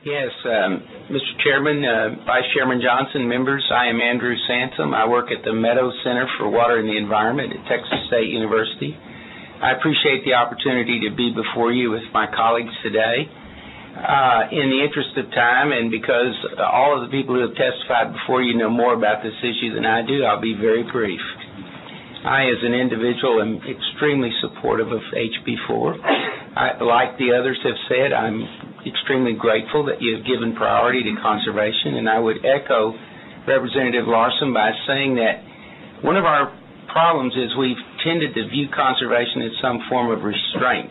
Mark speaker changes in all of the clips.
Speaker 1: Yes, Mr. Chairman, Vice Chairman Johnson, members, I am Andrew Sansom. I work at the Meadows Center for Water and the Environment at Texas State University. I appreciate the opportunity to be before you with my colleagues today. In the interest of time, and because all of the people who have testified before you know more about this issue than I do, I'll be very brief. I, as an individual, am extremely supportive of HB4. Like the others have said, I'm extremely grateful that you have given priority to conservation, and I would echo Representative Larson by saying that one of our problems is we've tended to view conservation as some form of restraint.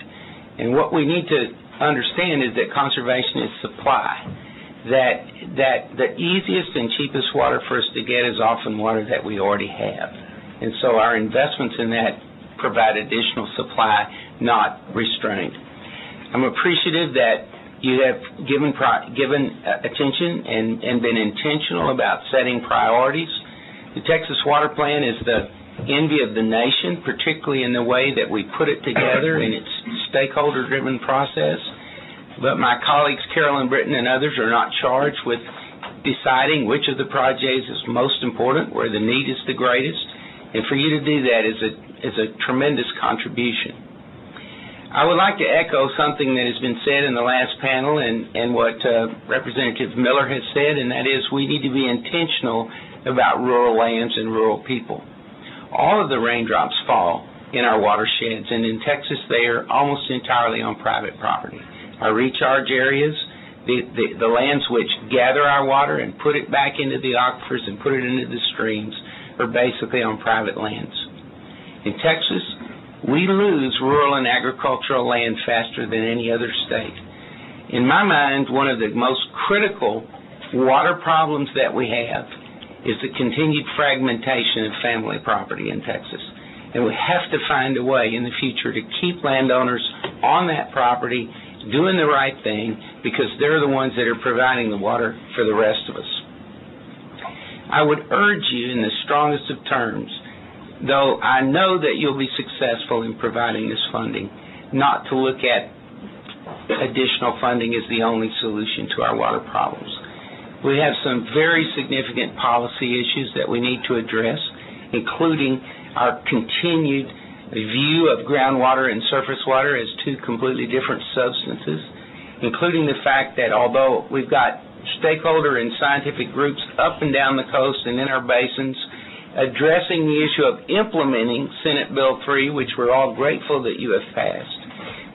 Speaker 1: And what we need to understand is that conservation is supply, that the easiest and cheapest water for us to get is often water that we already have. And so our investments in that provide additional supply, not restraint. I'm appreciative that you have given attention and been intentional about setting priorities. The Texas Water Plan is the envy of the nation, particularly in the way that we put it together in its stakeholder-driven process. But my colleagues, Carolyn Britton and others, are not charged with deciding which of the projects is most important, where the need is the greatest. And for you to do that is a tremendous contribution. I would like to echo something that has been said in the last panel and what Representative Miller has said, and that is we need to be intentional about rural lands and rural people. All of the raindrops fall in our watersheds, and in Texas they are almost entirely on private property. Our recharge areas, the lands which gather our water and put it back into the aquifers and put it into the streams are basically on private lands. In Texas, we lose rural and agricultural land faster than any other state. In my mind, one of the most critical water problems that we have is the continued fragmentation of family property in Texas. And we have to find a way in the future to keep landowners on that property doing the right thing, because they're the ones that are providing the water for the rest of us. I would urge you in the strongest of terms, though I know that you'll be successful in providing this funding, not to look at additional funding as the only solution to our water problems. We have some very significant policy issues that we need to address, including our continued view of groundwater and surface water as two completely different substances, including the fact that although we've got stakeholder and scientific groups up and down the coast and in our basins addressing the issue of implementing Senate Bill 3, which we're all grateful that you have passed,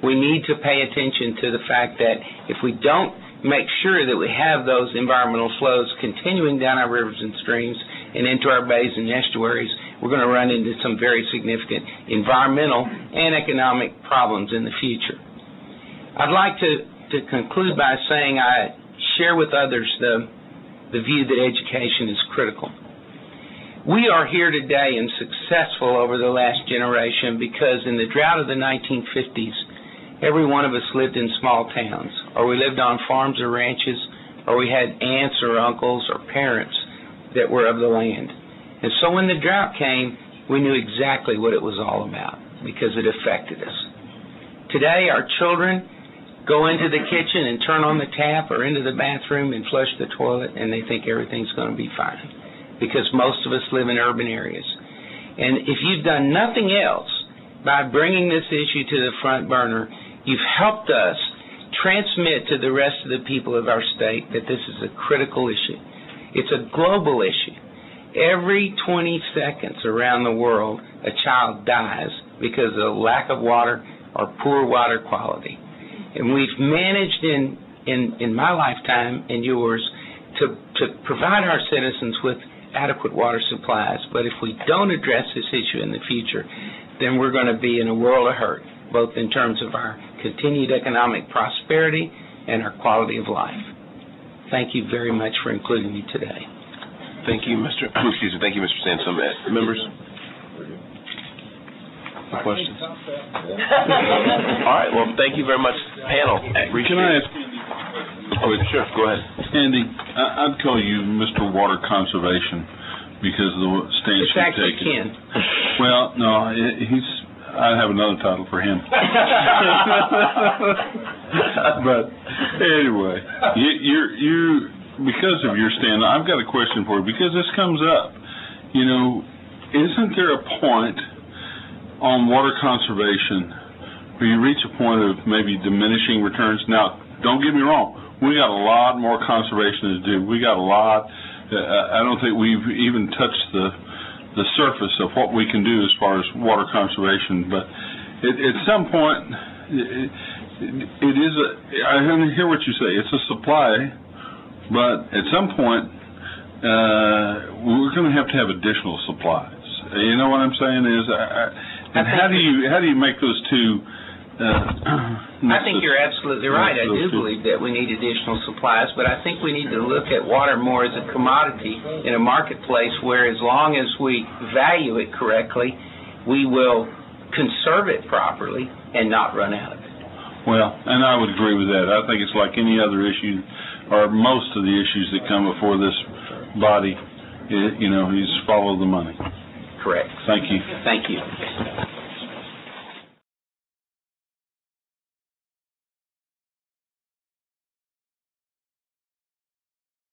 Speaker 1: we need to pay attention to the fact that if we don't make sure that we have those environmental flows continuing down our rivers and streams and into our bays and estuaries, we're going to run into some very significant environmental and economic problems in the future. I'd like to conclude by saying I share with others the view that education is critical. We are here today and successful over the last generation because in the drought of the 1950s, every one of us lived in small towns, or we lived on farms or ranches, or we had aunts or uncles or parents that were of the land. And so when the drought came, we knew exactly what it was all about because it affected us. Today, our children go into the kitchen and turn on the tap or into the bathroom and flush the toilet, and they think everything's going to be fine because most of us live in urban areas. And if you've done nothing else by bringing this issue to the front burner, you've helped us transmit to the rest of the people of our state that this is a critical issue. It's a global issue. Every 20 seconds around the world, a child dies because of lack of water or poor water quality. And we've managed in my lifetime and yours to provide our citizens with adequate water supplies. But if we don't address this issue in the future, then we're going to be in a world of hurt, both in terms of our continued economic prosperity and our quality of life. Thank you very much for including me today.
Speaker 2: Thank you, Mr. Sansom. Members? Questions? All right. Well, thank you very much, panel.
Speaker 3: Can I ask?
Speaker 2: Oh, sure. Go ahead.
Speaker 3: Andy, I'd call you Mr. Water Conservation because of the stance you've taken.
Speaker 1: Ken.
Speaker 3: Well, no, I have another title for him. But anyway, you because of your stand, I've got a question for you, because this comes up. You know, isn't there a point on water conservation where you reach a point of maybe diminishing returns? Now, don't get me wrong, we got a lot more conservation to do. We got a lot. I don't think we've even touched the surface of what we can do as far as water conservation. But at some point, it is I hear what you say. It's a supply. But at some point, we're going to have additional supplies. You know what I'm saying? How do you make those two?
Speaker 1: I think you're absolutely right. I do believe that we need additional supplies, but I think we need to look at water more as a commodity in a marketplace where, as long as we value it correctly, we will conserve it properly and not run out of it.
Speaker 3: Well, and I would agree with that. I think it's like any other issue, or most of the issues that come before this body, you know, is follow the money.
Speaker 1: Correct.
Speaker 3: Thank you.
Speaker 1: Thank you.